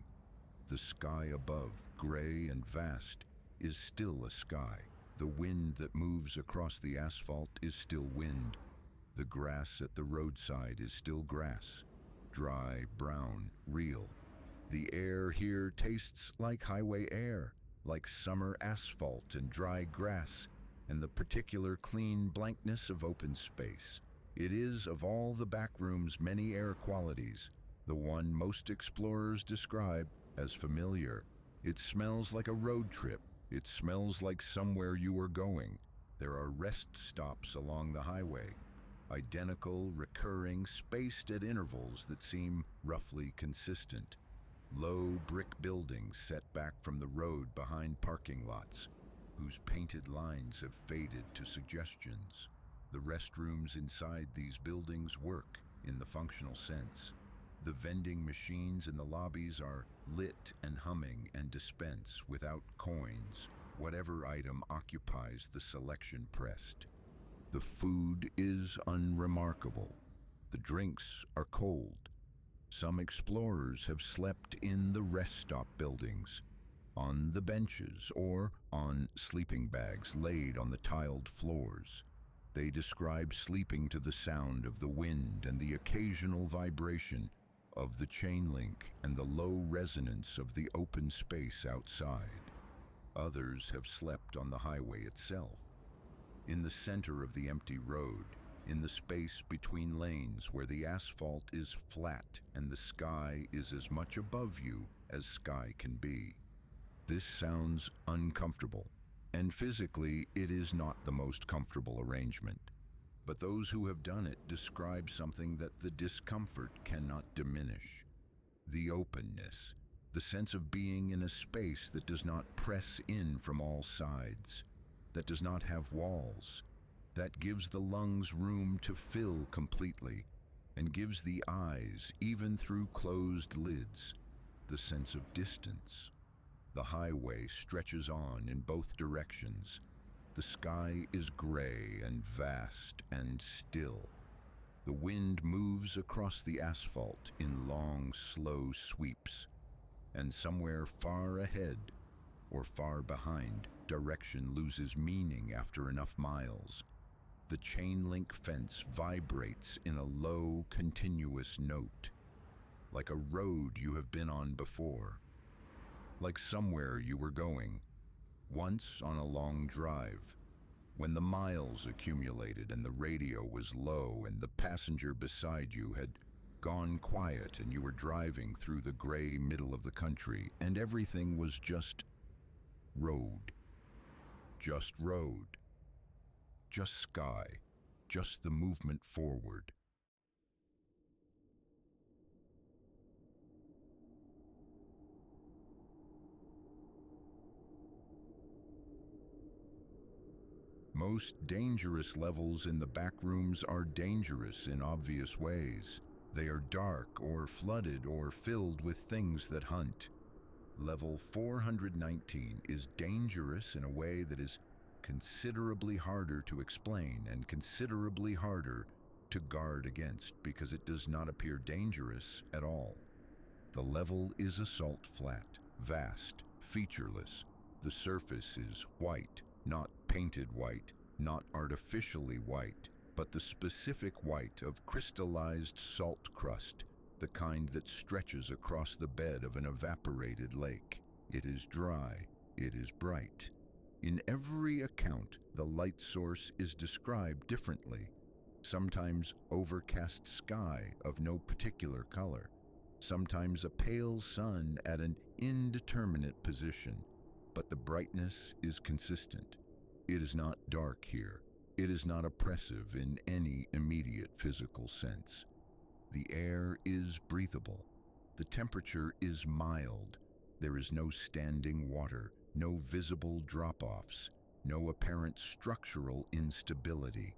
The sky above, gray and vast, is still a sky. The wind that moves across the asphalt is still wind. The grass at the roadside is still grass, dry, brown, real. The air here tastes like highway air, like summer asphalt and dry grass, and the particular clean blankness of open space. It is, of all the Backrooms' many air qualities, the one most explorers describe as familiar. It smells like a road trip. It smells like somewhere you are going. There are rest stops along the highway, identical, recurring, spaced at intervals that seem roughly consistent. Low brick buildings set back from the road behind parking lots, whose painted lines have faded to suggestions. The restrooms inside these buildings work in the functional sense. The vending machines in the lobbies are lit and humming and dispense without coins, whatever item occupies the selection pressed. The food is unremarkable. The drinks are cold. Some explorers have slept in the rest stop buildings, on the benches or on sleeping bags laid on the tiled floors. They describe sleeping to the sound of the wind and the occasional vibration of the chain link and the low resonance of the open space outside. Others have slept on the highway itself, in the center of the empty road, in the space between lanes where the asphalt is flat and the sky is as much above you as sky can be. This sounds uncomfortable, and physically it is not the most comfortable arrangement. But those who have done it describe something that the discomfort cannot diminish. The openness, the sense of being in a space that does not press in from all sides, that does not have walls, that gives the lungs room to fill completely, and gives the eyes, even through closed lids, the sense of distance. The highway stretches on in both directions. The sky is gray and vast and still. The wind moves across the asphalt in long, slow sweeps, and somewhere far ahead or far behind, direction loses meaning after enough miles. The chain link fence vibrates in a low, continuous note. like a road you have been on before, like somewhere you were going, once on a long drive, when the miles accumulated and the radio was low and the passenger beside you had gone quiet and you were driving through the gray middle of the country and everything was just road, just road, just sky, just the movement forward. Most dangerous levels in the backrooms are dangerous in obvious ways. They are dark or flooded or filled with things that hunt. Level 419 is dangerous in a way that is considerably harder to explain and considerably harder to guard against because it does not appear dangerous at all. The level is a salt flat, vast, featureless. The surface is white, not painted white, not artificially white, but the specific white of crystallized salt crust, the kind that stretches across the bed of an evaporated lake. It is dry, it is bright. In every account, the light source is described differently. Sometimes overcast sky of no particular color, sometimes a pale sun at an indeterminate position, but the brightness is consistent. It is not dark here. It is not oppressive in any immediate physical sense. The air is breathable. The temperature is mild. There is no standing water, no visible drop-offs, no apparent structural instability.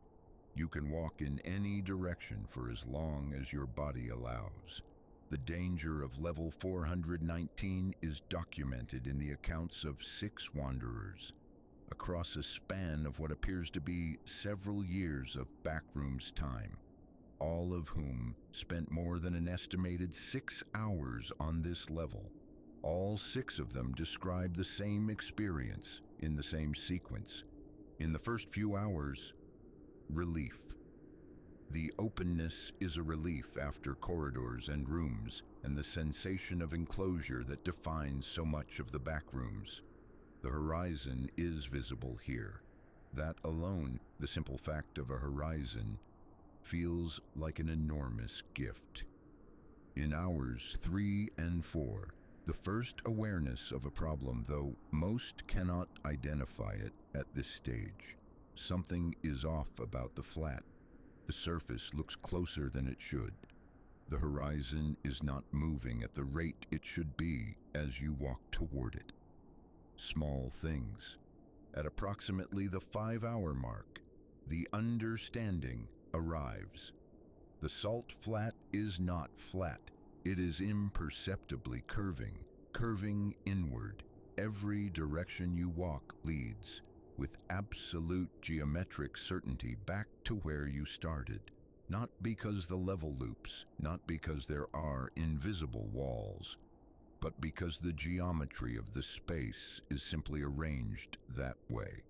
You can walk in any direction for as long as your body allows. The danger of level 419 is documented in the accounts of 6 wanderers, across a span of what appears to be several years of Backrooms time, all of whom spent more than an estimated 6 hours on this level. All 6 of them describe the same experience in the same sequence. In the first few hours, relief. The openness is a relief after corridors and rooms and the sensation of enclosure that defines so much of the backrooms. The horizon is visible here. That alone, the simple fact of a horizon, feels like an enormous gift. In hours 3 and 4, the first awareness of a problem, though most cannot identify it at this stage. Something is off about the flat. The surface looks closer than it should. The horizon is not moving at the rate it should be as you walk toward it. Small things. At approximately the 5-hour mark, the understanding arrives. The salt flat is not flat. It is imperceptibly curving, curving inward. Every direction you walk leads, with absolute geometric certainty, back to where you started. Not because the level loops, not because there are invisible walls, but because the geometry of the space is simply arranged that way.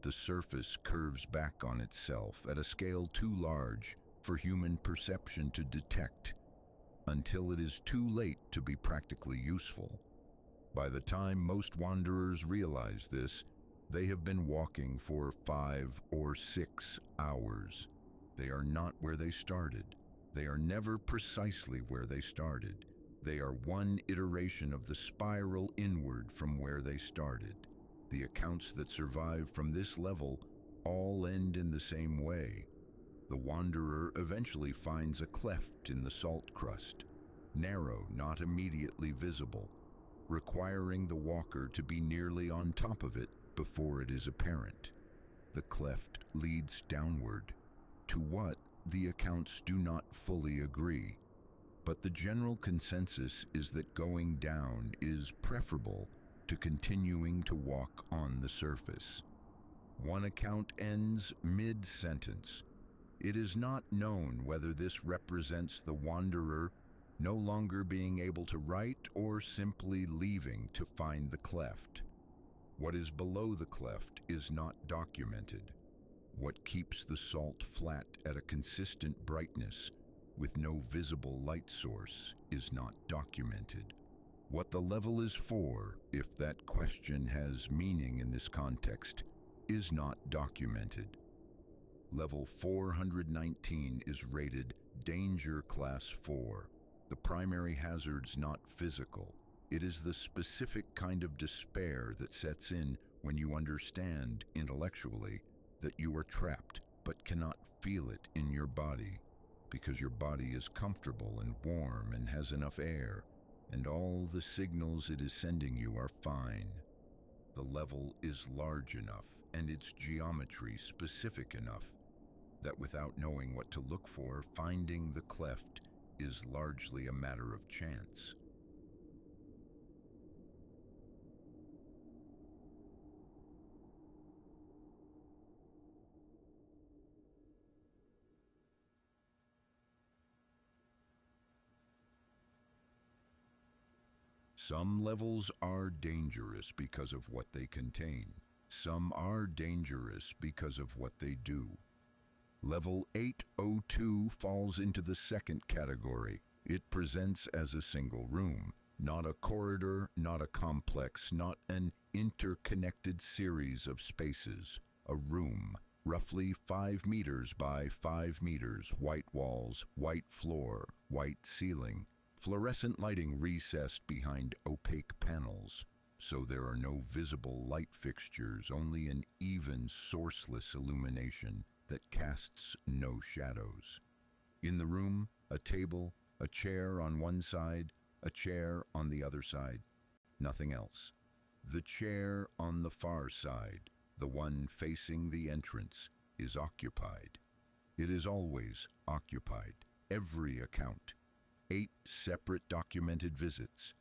The surface curves back on itself at a scale too large for human perception to detect, until it is too late to be practically useful. By the time most wanderers realize this, they have been walking for 5 or 6 hours. They are not where they started. They are never precisely where they started. They are one iteration of the spiral inward from where they started. The accounts that survive from this level all end in the same way. The wanderer eventually finds a cleft in the salt crust, narrow, not immediately visible, requiring the walker to be nearly on top of it before it is apparent. The cleft leads downward, to what the accounts do not fully agree, but the general consensus is that going down is preferable to continuing to walk on the surface. One account ends mid-sentence. It is not known whether this represents the wanderer no longer being able to write or simply leaving to find the cleft. What is below the cleft is not documented. What keeps the salt flat at a consistent brightness with no visible light source is not documented. What the level is for, if that question has meaning in this context, is not documented. Level 419 is rated Danger Class 4. The primary hazard's not physical. It is the specific kind of despair that sets in when you understand, intellectually, that you are trapped but cannot feel it in your body, because your body is comfortable and warm and has enough air, and all the signals it is sending you are fine. The level is large enough and its geometry specific enough that without knowing what to look for, finding the cleft is largely a matter of chance. Some levels are dangerous because of what they contain. Some are dangerous because of what they do. Level 802 falls into the second category. It presents as a single room, not a corridor, not a complex, not an interconnected series of spaces. A room, roughly 5 meters by 5 meters, white walls, white floor, white ceiling, fluorescent lighting recessed behind opaque panels, so there are no visible light fixtures, only an even, sourceless illumination that casts no shadows. In the room, a table, a chair on one side, a chair on the other side, nothing else. The chair on the far side, the one facing the entrance, is occupied. It is always occupied. Every account. 8 separate documented visits.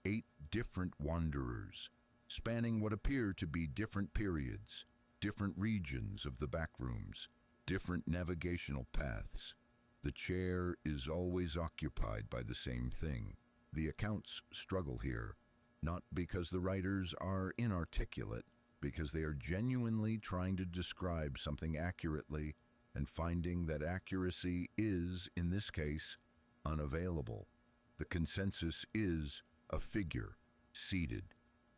8 different wanderers, spanning what appear to be different periods, different regions of the backrooms, different navigational paths. The chair is always occupied by the same thing. The accounts struggle here, not because the writers are inarticulate, because they are genuinely trying to describe something accurately and finding that accuracy is, in this case, unavailable. The consensus is a figure, seated,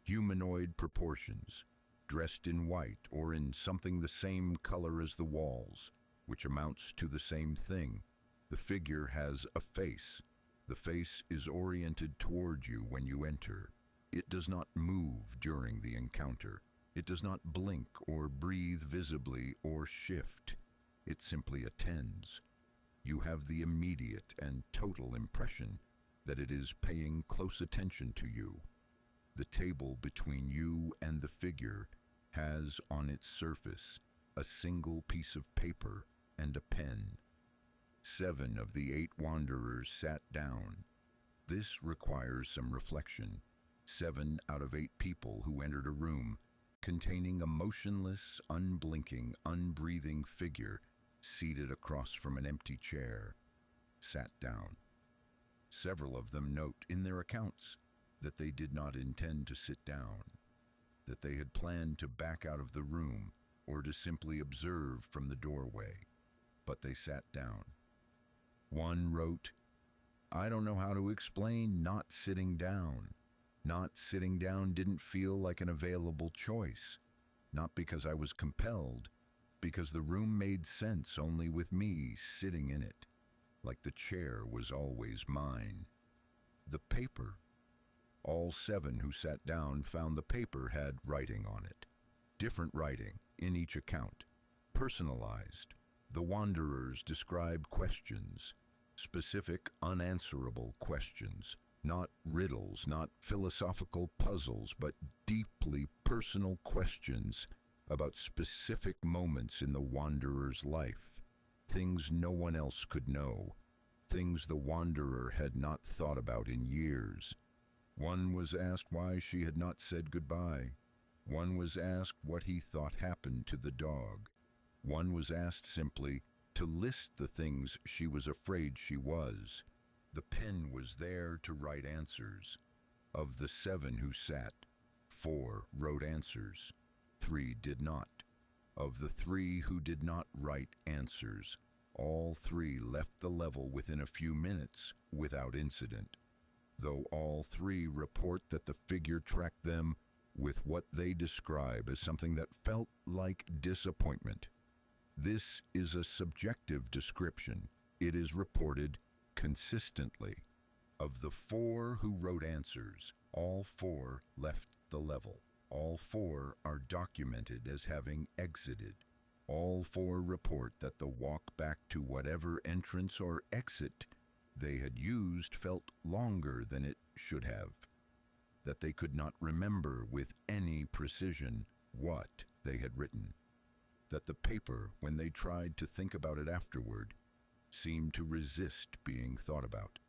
humanoid proportions, dressed in white or in something the same color as the walls, which amounts to the same thing. The figure has a face. The face is oriented toward you when you enter. It does not move during the encounter. It does not blink or breathe visibly or shift. It simply attends. You have the immediate and total impression that it is paying close attention to you. The table between you and the figure has on its surface a single piece of paper and a pen. 7 of the 8 wanderers sat down. This requires some reflection. 7 out of 8 people who entered a room containing a motionless, unblinking, unbreathing figure seated across from an empty chair sat down. Several of them note in their accounts that they did not intend to sit down, that they had planned to back out of the room or to simply observe from the doorway, but they sat down. One wrote, "I don't know how to explain not sitting down. Not sitting down didn't feel like an available choice, not because I was compelled, because the room made sense only with me sitting in it, like the chair was always mine." The paper. All 7 who sat down found the paper had writing on it. Different writing in each account. Personalized. The wanderers describe questions. Specific, unanswerable questions. Not riddles, not philosophical puzzles, but deeply personal questions about specific moments in the wanderer's life. Things no one else could know. Things the wanderer had not thought about in years. One was asked why she had not said goodbye. One was asked what he thought happened to the dog. One was asked simply to list the things she was afraid she was. The pen was there to write answers. Of the 7 who sat, 4 wrote answers. 3 did not. Of the 3 who did not write answers, All three left the level within a few minutes without incident, though all three report that the figure tracked them with what they describe as something that felt like disappointment. This is a subjective description. It is reported consistently. Of the four who wrote answers, all four left the level. All four are documented as having exited. All four report that the walk back to whatever entrance or exit they had used felt longer than it should have, that they could not remember with any precision what they had written, that the paper, when they tried to think about it afterward, seemed to resist being thought about.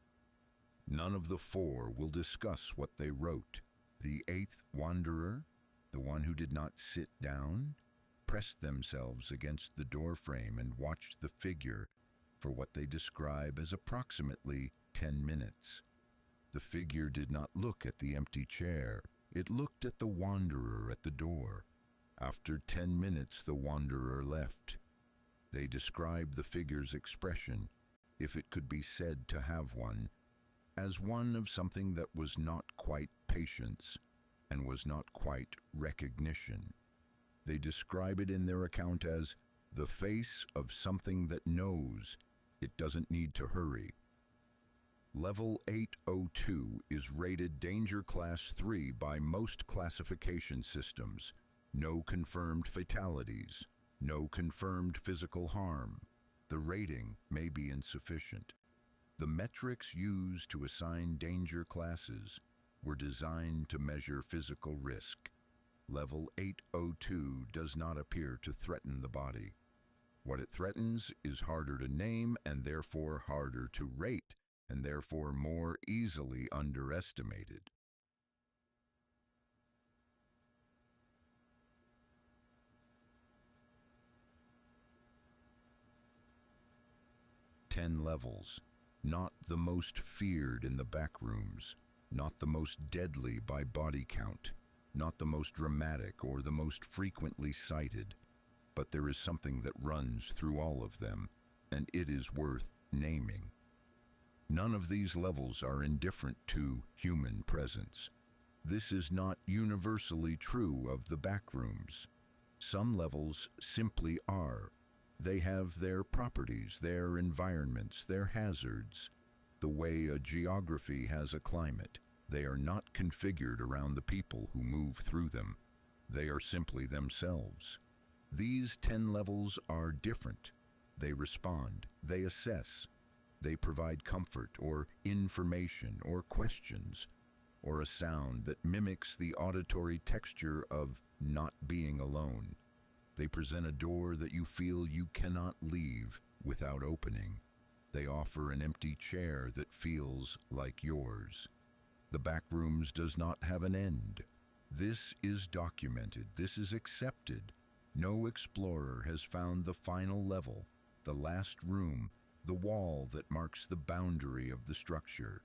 None of the four will discuss what they wrote. The eighth wanderer, the one who did not sit down, pressed themselves against the doorframe and watched the figure for what they describe as approximately 10 minutes. The figure did not look at the empty chair. It looked at the wanderer at the door. After 10 minutes, the wanderer left. They described the figure's expression, if it could be said to have one, as one of something that was not quite patience and was not quite recognition. They describe it in their account as the face of something that knows it doesn't need to hurry. Level 802 is rated Danger Class 3 by most classification systems. No confirmed fatalities, no confirmed physical harm. The rating may be insufficient. The metrics used to assign danger classes were designed to measure physical risk. Level 802 does not appear to threaten the body. What it threatens is harder to name and therefore harder to rate, and therefore more easily underestimated. Ten levels, not the most feared in the backrooms, not the most deadly by body count, not the most dramatic or the most frequently cited, but there is something that runs through all of them, and it is worth naming. None of these levels are indifferent to human presence. This is not universally true of the backrooms. Some levels simply are. They have their properties, their environments, their hazards, the way a geography has a climate. They are not configured around the people who move through them. They are simply themselves. These 10 levels are different. They respond, they assess, they provide comfort or information or questions, or a sound that mimics the auditory texture of not being alone. They present a door that you feel you cannot leave without opening. They offer an empty chair that feels like yours. The Backrooms does not have an end. This is documented. This is accepted. No explorer has found the final level, the last room, the wall that marks the boundary of the structure.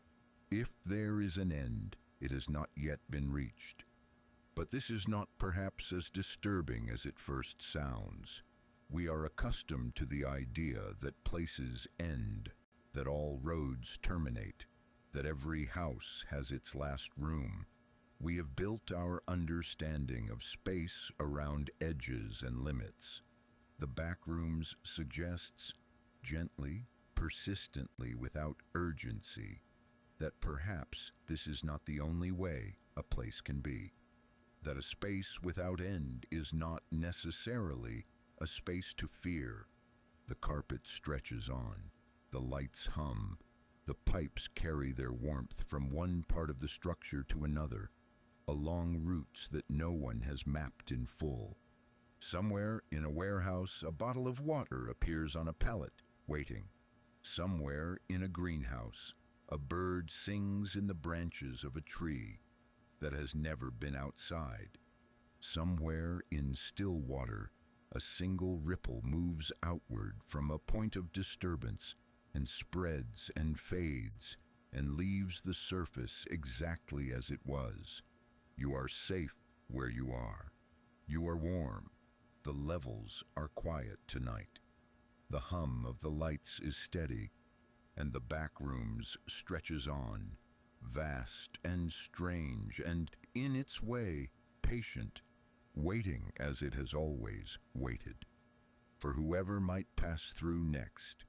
If there is an end, it has not yet been reached. But this is not perhaps as disturbing as it first sounds. We are accustomed to the idea that places end, that all roads terminate, that every house has its last room. We have built our understanding of space around edges and limits. The Backrooms suggests, gently, persistently, without urgency, that perhaps this is not the only way a place can be. That a space without end is not necessarily a space to fear. The carpet stretches on, the lights hum, the pipes carry their warmth from one part of the structure to another, along routes that no one has mapped in full. Somewhere in a warehouse, a bottle of water appears on a pallet, waiting. Somewhere in a greenhouse, a bird sings in the branches of a tree that has never been outside. Somewhere in still water, a single ripple moves outward from a point of disturbance and spreads and fades and leaves the surface exactly as it was. You are safe where you are. You are warm. The levels are quiet tonight. The hum of the lights is steady, and the Backrooms stretches on, vast and strange and, in its way, patient, waiting as it has always waited, for whoever might pass through next.